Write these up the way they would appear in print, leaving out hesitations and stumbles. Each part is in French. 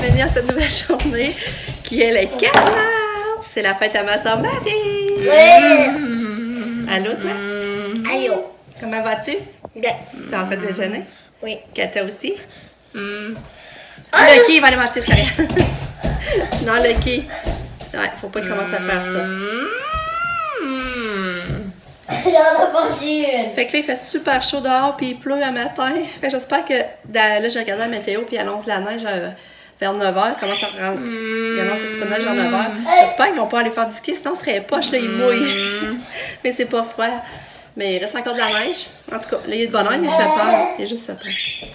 bienvenue à cette nouvelle journée qui est le 4 mars. C'est la fête à ma soeur Marie. Oui. Allô, toi? Allô. Comment vas-tu? Bien. T'es en train de déjeuner? Oui. Katia aussi? Lucky, il va aller m'acheter des céréales. Non, Lucky. Ouais, faut pas qu'il commence à faire ça. J'en ai mangé une. Fait que là, il fait super chaud dehors, puis il pleut à matin. Fait que j'espère que, là, j'ai regardé la météo, puis il annonce la neige vers 9h. Commence à rendre. Il annonce un petit peu de neige vers 9h. J'espère qu'ils vont pas aller faire du ski, sinon, ce serait poche, là, ils mouillent. Mais c'est pas froid. Mais il reste encore de la neige. En tout cas, là, il est de bonne heure, il est 7h. Il est juste 7h.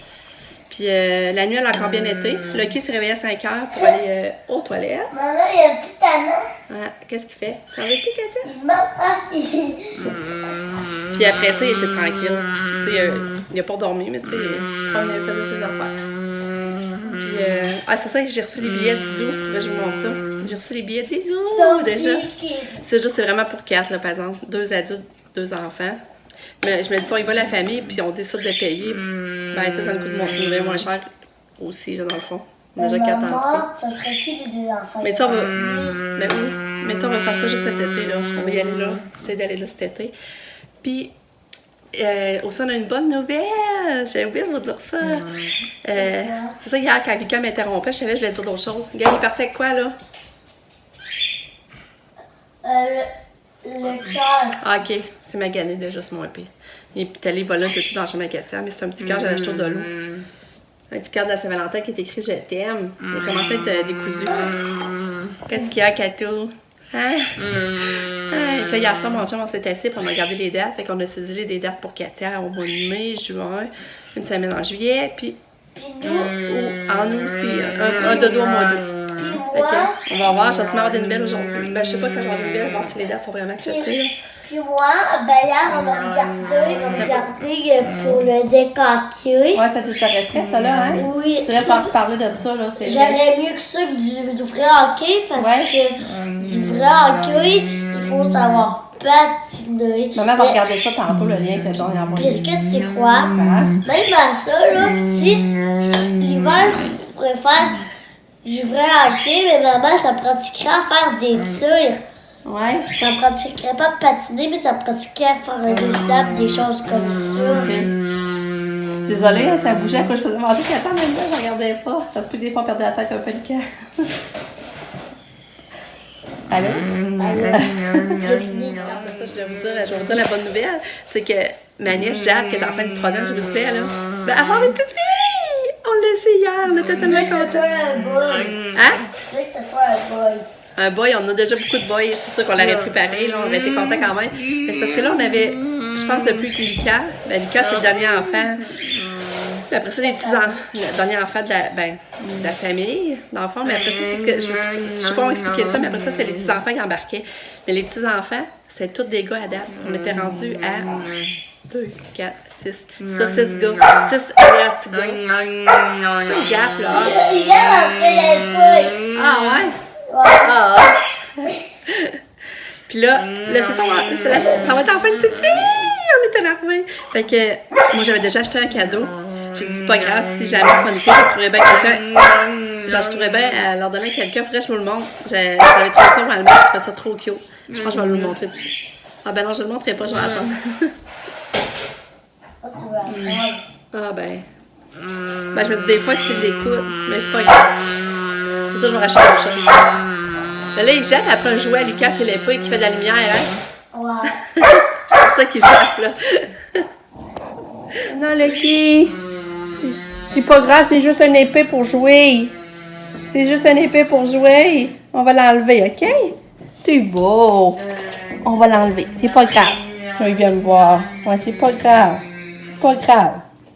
Puis la nuit, elle a encore bien été. Lucky s'est réveillé à 5h pour aller aux toilettes. Maman, il y a un petit canon. Ouais, qu'est-ce qu'il fait? T'en veux-tu, Katia? Maman, Puis après ça, il était tranquille. Tu sais, il a pas dormi, mais tu sais, il se promenait, il faisait ses affaires. Puis, c'est ça, j'ai reçu les billets du zoo. Là, je vous montre ça. J'ai reçu les billets du zoo déjà. C'est vraiment pour 4, là, par exemple. 2 adultes, 2 enfants. Mais je me dis, si on y va la famille, puis on décide de payer, ben, tu sais, ça nous coûte moins cher aussi, là, dans le fond. Déjà 4 entrées. ça serait qui les 2 enfants? Mais tu sais, on va... Ben oui. Mais tu sais, on va faire ça juste cet été, là. On va y aller là. Essayer d'aller là cet été. Puis, aussi, on a une bonne nouvelle. J'ai oublié de vous dire ça. C'est ça, hier, quand quelqu'un m'interrompait, je savais que je voulais dire d'autres choses. Gars, il est parti avec quoi, là? Le cœur. Ah, OK. C'est magané déjà, c'est moins pire. Il est allé voler tout dans la chambre à Katia, mais c'est un petit cœur, j'avais acheté au Dolo. Un petit cœur de la Saint-Valentin qui est écrit « Je t'aime ». Il a commencé à être décousu. Qu'est-ce qu'il y a, Kato? Hein? Puis là, hier soir, mon chum, on s'est assis pour on a regardé les dates. Fait qu'on a cédulé des dates pour Katia au mois de mai, juin, une semaine en juillet, puis en août aussi, un dodo au mois d'août. On va voir, je vais sûrement avoir des nouvelles aujourd'hui. Ben, je sais pas quand je vais avoir des nouvelles, voir si les dates sont vraiment acceptées. Puis moi, ben hier, on a regardé pour le décantier. Ouais, ça t'intéresserait, ça, là, hein? Oui. Tu devrais parler de ça, là. J'aurais mieux que ça que du vrai hockey, parce que du vrai hockey, il faut savoir patiner. Maman va regarder ça tantôt, le lien que Jean a envoyé. Qu'est-ce que tu sais quoi? Même à ça, là, si l'hiver, je pourrais faire du vrai hockey, mais maman, ça me pratiquerait à faire des tirs. Ouais. Ça me pratiquerait pas à patiner, mais ça me pratiquerait à faire des snaps, des choses comme ça. Okay. Désolée, hein, ça bougeait à quoi je faisais manger Katia en même temps, je regardais pas. Ça se peut des fois perdre la tête un peu le cœur. Allô? Allô? C'est ça, je vais vous dire la bonne nouvelle. C'est que ma nièce Jade, qui est enceinte du 3e, je vous disais, là, ben avoir une petite fille! On l'a essayé hier, on était tellement contents. un boy. Hein? Je veux que ça soit un boy. Un boy, on a déjà beaucoup de boys, c'est sûr qu'on l'aurait préparé, là, on aurait été contents quand même. Mais c'est parce que là, on avait, je pense, depuis que Lucas, ben Lucas, c'est le dernier enfant. Puis après ça, les petits-enfants, le dernier enfant de la famille, d'enfants, mais après ça, c'est parce que, je sais pas comment expliquer ça, mais après ça, c'est les petits-enfants qui embarquaient. Mais les petits-enfants, c'est tous des gars à date. On était rendus à 2, 4, 6. Ça, 6 gars. 6 meilleurs petits gars. Jap, là. Il vient après les boys. Ah ouais? Ah! Puis là c'est ça, ça va être enfin une petite fille! On est énervés! Fait que moi, j'avais déjà acheté un cadeau. J'ai dit, c'est pas grave, si jamais c'est pas une fille, je trouverais bien quelqu'un. Genre, je trouverais bien leur donner à quelqu'un. Faudrait que je vous le montre. J'avais trouvé ça au Walmart, je trouvais ça trop cute. Je pense que je vais vous le montrer dessus. Ah ben non, je le montrerai pas, je vais attendre. Ah ben. Ben, je me dis des fois s'il l'écoute, mais c'est pas grave. C'est ça, je vais racheter autre chose. Là, il jappe après un jouet à Lucas, c'est l'épée qui fait de la lumière, hein? Ouais. C'est ça qu'il jappe, là. Non, Lucky! C'est pas grave, c'est juste une épée pour jouer. C'est juste une épée pour jouer. On va l'enlever, OK? C'est beau. On va l'enlever, c'est pas grave. Là, il vient me voir. Ouais, c'est pas grave. C'est pas grave.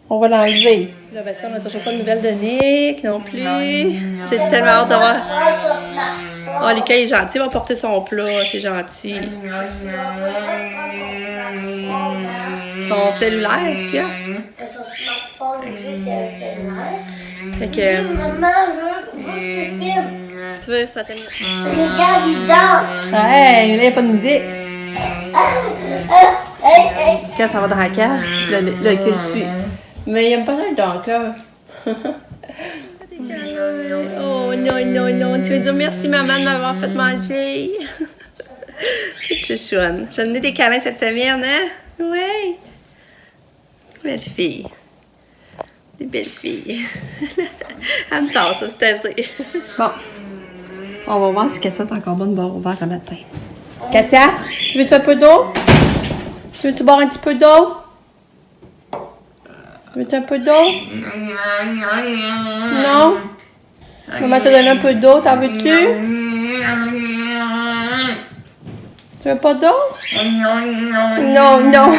On va l'enlever. Là, ben ça, on n'a toujours pas de nouvelles de Nick non plus. J'ai tellement hâte d'avoir. Oh, Lucas, il est gentil, il va porter son plat, c'est gentil. Son cellulaire, qu'il a. Son smartphone, c'est un cellulaire. Fait que. Maman, je veux que tu filmes. Tu veux, ça t'aime. Regarde, il danse. Ouais, là, il n'y a pas de musique. Hey. Quand ça va dans la cage, là, qu'il suit. Mais il aime pas le Donker. Oh, non. Tu veux dire merci, maman, de m'avoir fait manger? Tu chouchounes. J'ai donné des câlins cette semaine, hein? Ouais. Belle fille. Des belles filles. Elle me tasse, ça, c'est assez. Bon. On va voir si Katia est encore bonne de boire au verre le matin. Katia, tu veux-tu un peu d'eau? Tu veux-tu boire un petit peu d'eau? Veux-tu un peu d'eau? Non? Maman t'a donné un peu d'eau, t'en veux-tu? Tu veux pas d'eau? Non.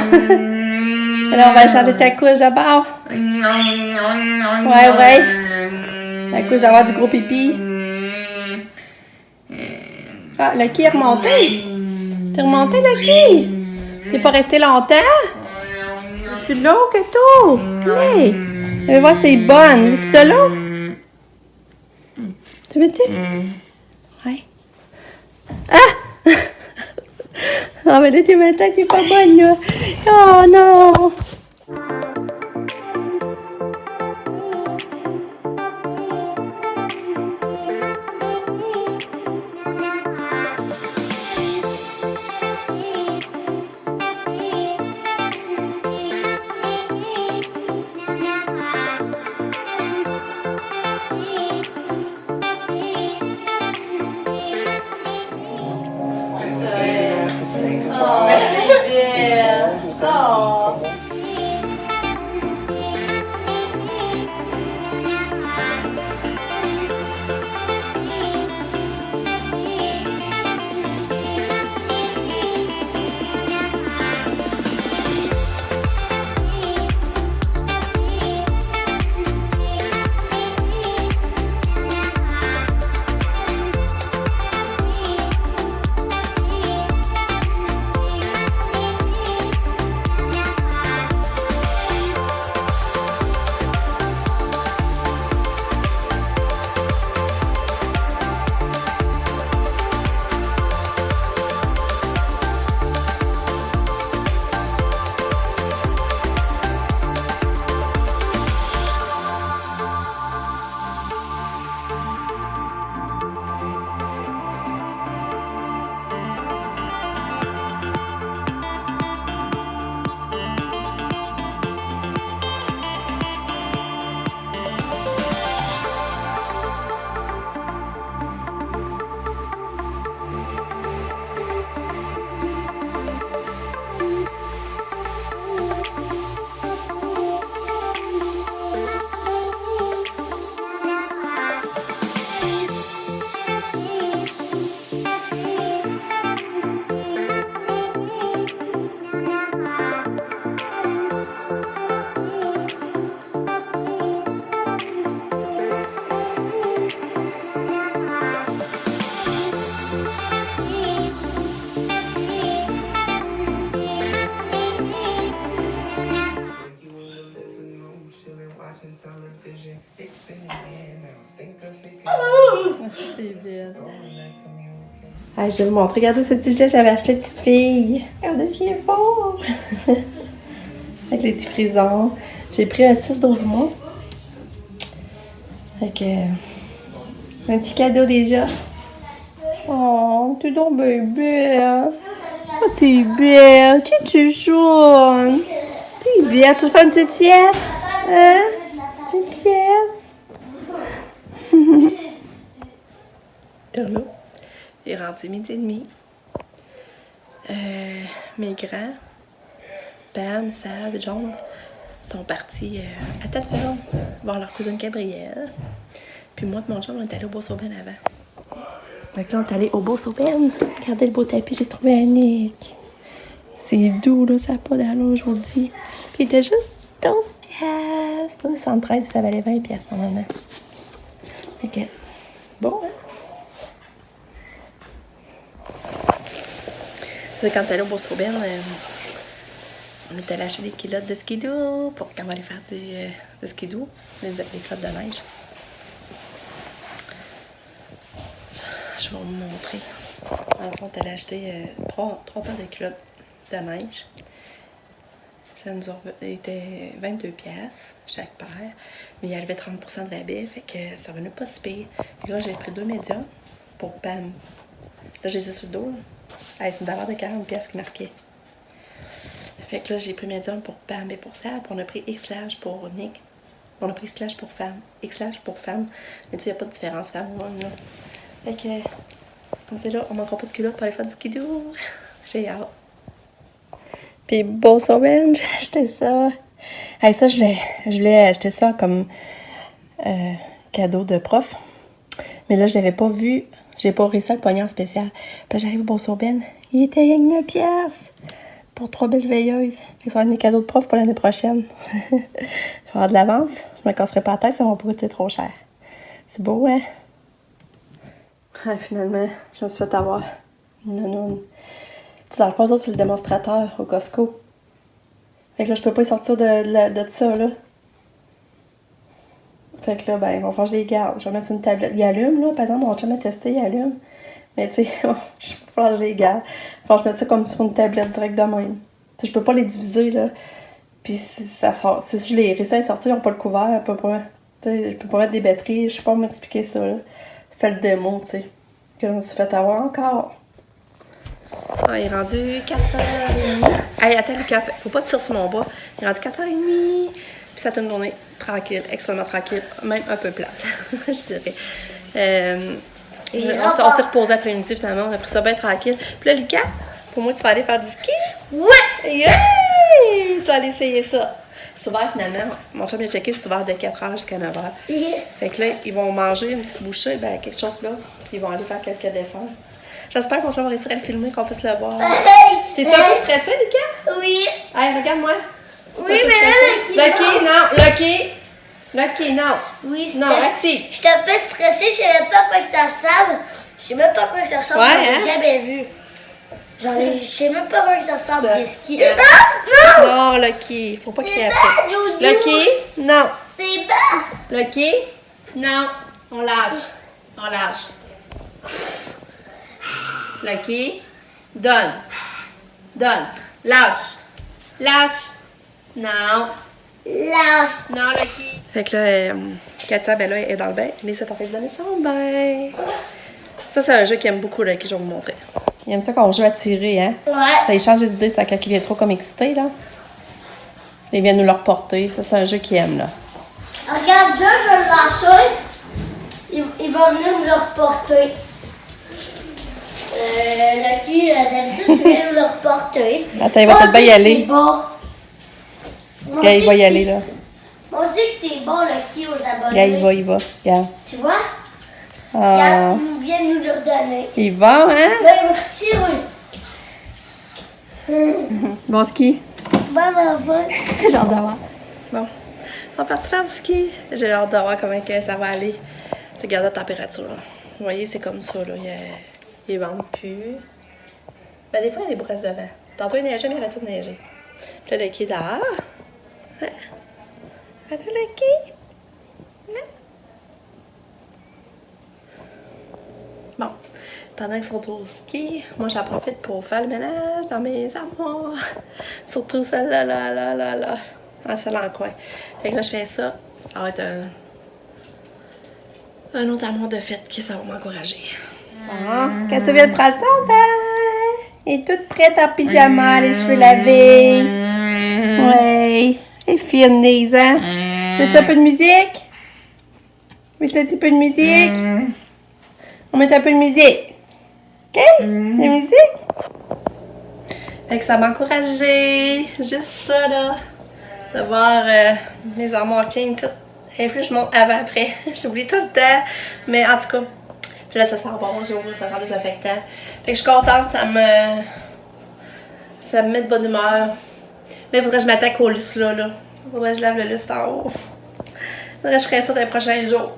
Alors on va changer ta couche d'abord. Ouais. La couche d'avoir du gros pipi. Ah, Lucky est remonté. T'es remonté, Lucky? T'es pas resté longtemps? Tu de l'eau, Kato? Hey! Tu veux voir, c'est bonne. Veux-tu de l'eau? Tu veux-tu? Ouais. Ah! Ah, mais là, t'es maintenant, t'es pas bonne, là. Oh non! Ah, je vais vous montrer. Regardez ce petit gilet que j'avais acheté, petite fille. Regardez, viens voir. Avec les petits frisons. J'ai pris un 6-12 mois. Fait que... un petit cadeau déjà. Oh, t'es donc belle. Oh, t'es belle. Tu jaune. T'es belle. Tu veux faire une petite sieste? Hein? Une petite sieste? Là. Il est rendu 12h30. Mes grands, Pam, Sab, John, sont partis à Tête-Ferme voir leur cousine Gabrielle. Puis moi et mon chum, on est allés au Beau-Sauben avant. Donc là, on est allés au Beau-Sauben. Regardez le beau tapis, j'ai trouvé Annick. C'est doux, là, ça n'a pas d'allure aujourd'hui. Puis il était juste 12 piastres. 73, ça valait 20 piastres normalement. Fait que, bon, hein? Quand t'es allé au Beau-Sauben, on est allé acheter des culottes de skidoo pour quand on va aller faire du skidoo, les culottes de neige. Je vais vous montrer. En fond, on est allé acheter trois paires de culottes de neige. Ça nous était 22 pièces chaque paire. Mais il y avait 30% de rabais, fait que ça venait pas si pire. Et là, j'ai pris 2 médiums pour Pam. Là, je les ai sur le dos. Là. C'est une valeur de 40 pièces qui marquait. Fait que là, j'ai pris médium pour Pam et pour Sab. On a pris X-large pour Nick. On a pris X-large pour femme. X-large pour femme. Mais tu sais, il n'y a pas de différence femme ou homme, là. Fait que, comme c'est là, on manquera pas de culotte pour aller faire du skidoo. J'ai hâte. Puis beau sauvage, j'ai acheté ça. Hey, ça, je voulais acheter ça comme cadeau de prof. Mais là, je l'avais pas vu. J'ai pas réussi à le pogner en spécial. Puis j'arrive au Beau Ben. Il était à 9 piastres pour 3 belles veilleuses. Ça va être mes cadeaux de prof pour l'année prochaine. Je vais avoir de l'avance. Je me casserai pas la tête, ça va pas coûter trop cher. C'est beau, hein? Ah, finalement, je me suis fait avoir une nounoune. Dans le fond, ça, c'est le démonstrateur au Costco. Fait que là, je peux pas y sortir de ça, là. Fait que là, ben, il va falloir que je les garde. Je vais mettre sur une tablette. Il allume, là. Par exemple, mon chum a testé, il allume. Mais tu sais, il va falloir que je les garde. Il va falloir que je mette ça comme sur une tablette direct de même. Tu sais, je peux pas les diviser, là. Puis si ça sort, si je les réussis à sortir, ils n'ont pas le couvert. Je peux pas mettre des batteries. Je sais pas m'expliquer ça, là. C'est le démo, tu sais. Que je me suis fait avoir encore. Ah, il est rendu 4h30. Hey, attends, Lucas, faut pas te tirer sur mon bras. Il est rendu 4h30. Puis ça a une journée tranquille, extrêmement tranquille, même un peu plate, je dirais. On s'est reposé après-midi, finalement, on a pris ça bien tranquille. Puis là, Lucas, pour moi, tu vas aller faire du ski? Ouais! Yeah! Tu vas aller essayer ça. C'est ouvert, finalement. Mon chum a checké, c'est ouvert de 4h jusqu'à 9h. Yeah. Fait que là, ils vont manger une petite bouchée, ben, quelque chose là, puis ils vont aller faire quelques desserts. J'espère que mon chum va réussir à le filmer, qu'on puisse le voir. T'es-tu un peu stressé, Lucas? Oui. Hey, regarde-moi. Oui, mais là, Lucky, non. Lucky, non. Oui, non, assis. J'étais un peu stressée, je savais pas à quoi ça ressemble. Je sais même pas à quoi ça ressemble, ouais, je l'ai jamais vu. Genre, je sais même pas à quoi ça ressemble des skis. Ah, non! Non, Lucky, faut pas crier après. Lucky, non. C'est bas. Lucky, non. On lâche. Lucky, donne. Lâche. Non. Non, Lucky. Fait que là, Katia, ben là, elle est dans le bain. Les 7 enfants de donner son bain. Ça, c'est un jeu qu'il aime beaucoup, là, que je vais vous montrer. Il aime ça quand on joue à tirer, hein? Ouais. Ça, il change des idées, ça, quand il vient trop comme excité, là. Il vient nous le reporter. Ça, c'est un jeu qu'il aime, là. Regarde, là, je vais le lâcher. Il va venir me le reporter. Lucky, d'habitude, tu viens nous le reporter. Attends, il va peut-être bien y aller. Bon. Regarde, il va y aller, là. On dit que t'es bon, Lucky, aux abonnés. Regarde, il va. Regarde. Tu vois? Ah. Regarde, il vient nous le redonner. Il va, hein? Là, il va tirer. Bon ski. Bon. J'ai hâte d'avoir. Bon. On va partir faire du ski. J'ai hâte de voir comment que ça va aller. C'est garder la température, là. Vous voyez, c'est comme ça, là. Il vente plus. Ben, des fois, il y a des braises de vent. Tantôt, il neigeait, mais il arrêtait de neiger. Puis là, le qui est dehors. Hein? Allô, le qui? Hein? Bon. Pendant qu'ils sont au ski, moi, j'en profite pour faire le ménage dans mes armoires. Surtout celle-là, là. Ah, celle-là en coin. Fait que là, je fais ça. Ça va être un autre armoire de fête qui ça va m'encourager. Quand tu viens de prendre son bain, elle est toute prête en pyjama, les cheveux lavés. Ouais. Elle est fine, Lise, hein? Veux-tu un peu de musique? Veux-tu un petit peu de musique? On met un peu de musique. OK? La musique? Fait que ça m'a encouragée. Juste ça, là. De voir mes armoires clean, tout. Et plus je monte avant, après. J'oublie tout le temps. Mais en tout cas, puis là, ça sent bon, j'ai ouvert, ça sent désinfectant. Fait que je suis contente, ça me met de bonne humeur. Là, il faudrait que je m'attaque au lustre, là. Il faudrait que je lave le lustre en haut. Il faudrait que je ferais ça dans les prochains jours.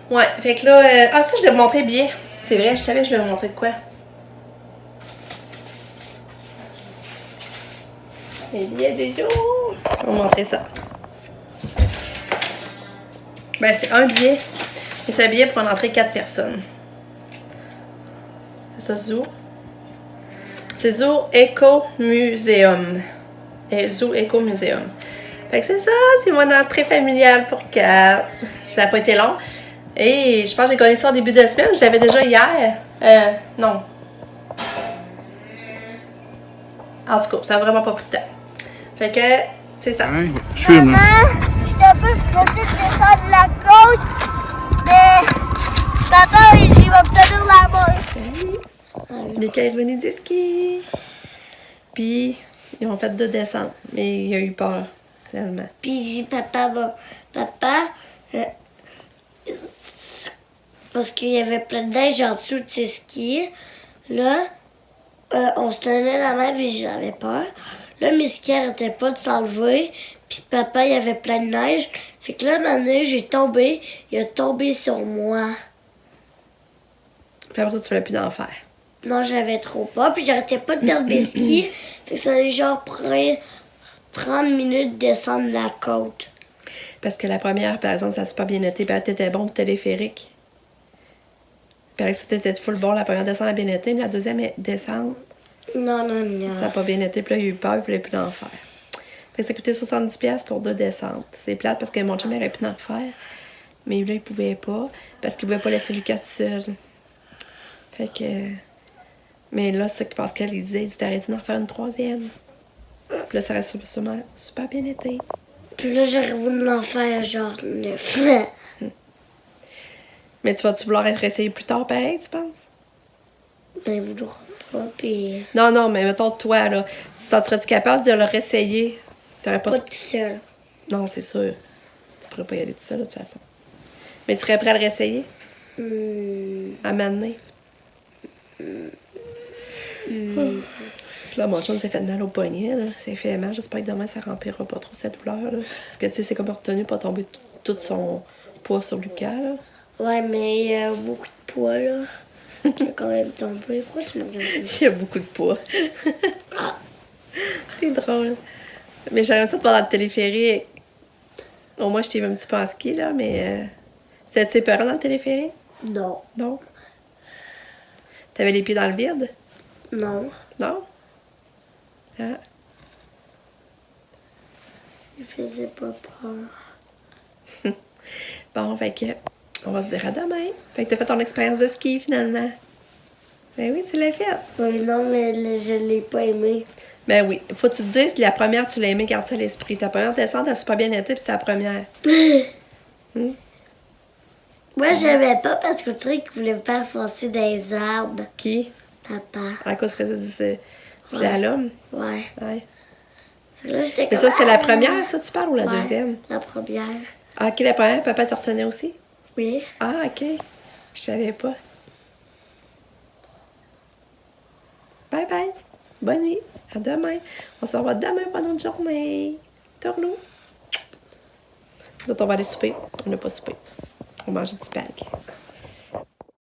Ouais, fait que là... Ah, ça, je vais vous montrer bien. C'est vrai, je savais que je vais vous montrer de quoi. Les billets des jours. Je vais vous montrer ça. Ben, c'est un billet. Et c'est un billet pour en entrer 4 personnes. C'est ça, Zou. C'est Zoo Eco Museum. Zoo Eco Museum. Fait que c'est ça, c'est mon entrée familiale pour 4. Ça n'a pas été long. Et je pense que j'ai connu ça au début de la semaine. Je l'avais déjà hier. Non. En tout cas, ça n'a vraiment pas pris de temps. Fait que, c'est ça. Hein, je filme, là. Maman, je suis un peu stressée de descendre la côte, mais papa, il va me tenir la main. Lucas est venu du ski. Puis, ils ont fait 2 descentes. Mais il a eu peur, finalement. Puis j'ai dit, papa, parce qu'il y avait plein de neige en dessous de ses skis, là, on se tenait la main et j'avais peur. Là, mes skis n'arrêtaient pas de s'enlever, puis papa, il y avait plein de neige. Fait que là, dans la neige, j'ai tombé, il a tombé sur moi. Puis après ça, tu voulais plus d'en faire. Non, j'avais trop peur, puis j'arrêtais pas de perdre mes skis. Fait que ça allait genre près 30 minutes de descendre la côte. Parce que la première, par exemple, ça s'est pas bien été. Puis t'étais bon pour téléphérique. Puis que t'étais full bon. La première descente a bien été, mais la deuxième descente, Non. ça n'a pas bien été. Puis là, il a eu peur, il voulait plus d'en faire. Fait que ça coûtait 70$ pour 2 descentes. C'est plate parce que mon chum aurait pu en refaire. Mais là, il pouvait pas. Parce qu'il pouvait pas laisser Lucas tout seul. Fait que. Mais là, c'est ce que Pascal il disait. Il dit t'aurais dû en refaire une 3e. Puis là, ça aurait sûrement super bien été. Puis là, j'aurais voulu l'en faire genre 9. Mais tu vas-tu vouloir être essayé plus tard, pareil, tu penses? Ben, il voudra pas, puis Non, mais mettons, toi, là, tu sentirais-tu capable de le réessayer? T'aurais pas... pas tout seul. Non, c'est sûr. Tu pourrais pas y aller tout seul, de toute façon. Mais tu serais prêt à le réessayer? À m'amener? Là, mon chum s'est fait mal au poignet, là. C'est fait mal. J'espère que demain, ça remplira pas trop cette douleur, là. Parce que, tu sais, c'est comme retenu pas tomber tout son poids sur Lucas, là. Ouais, mais il y a beaucoup de poids, là. Qui a quand même tombé. Pourquoi tu me regardes? Il y a beaucoup de poids. T'es drôle. Mais j'aimerais ça de pendant le téléphérique. Au moins, je t'ai vu un petit peu en ski, là, mais... C'était-tu épeurant dans le téléphérique? Non. Non. T'avais les pieds dans le vide? Non. Non? Ah. Il faisait pas peur. Bon, fait que... On va se dire à demain. Fait que t'as fait ton expérience de ski, finalement. Ben oui, tu l'as fait. Oui, non, mais je l'ai pas aimé. Ben oui. Faut que tu te dises, la première, tu l'as aimé, garde ça à l'esprit. Ta première descente, elle a super bien été, puis c'était la première. Moi, j'aimais pas parce que le truc voulait me faire foncer dans les arbres. Qui? Papa. À cause que c'est slalom? Ouais. Ouais. Là, j'étais Mais comme, ça, c'était la première, ça, tu parles, ou la Ouais, deuxième? La première. Ah, ok, la première, papa te retenait aussi? Oui. Ah, ok. Je savais pas. Bye bye. Bonne nuit. À demain. On se revoit demain pendant une journée. Tournou. Nous autres, on va aller souper. On n'a pas soupé. On mange du spag.